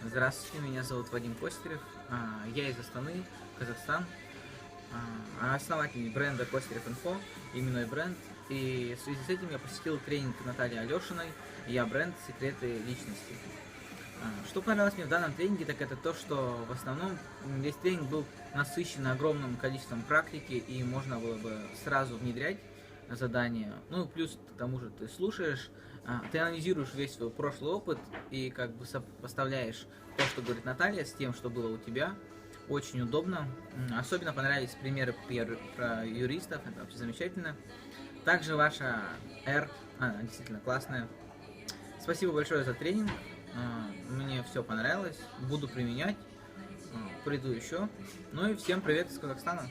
Здравствуйте, меня зовут Вадим Костерев, я из Астаны, Казахстан, основатель бренда Костерев Инфо, именной бренд. И в связи с этим я посетил тренинг Натальи Алешиной «Я бренд. Секреты личности». Что понравилось мне в данном тренинге, так это то, что в основном весь тренинг был насыщен огромным количеством практики, и можно было бы сразу внедрять задания. Ну и плюс к тому же ты слушаешь, ты анализируешь весь свой прошлый опыт и как бы сопоставляешь то, что говорит Наталья, с тем, что было у тебя. Очень удобно. Особенно понравились примеры про юристов, это вообще замечательно. Также ваша R, она действительно классная. Спасибо большое за тренинг. Мне все понравилось, буду применять, приду еще. Ну и всем привет из Казахстана.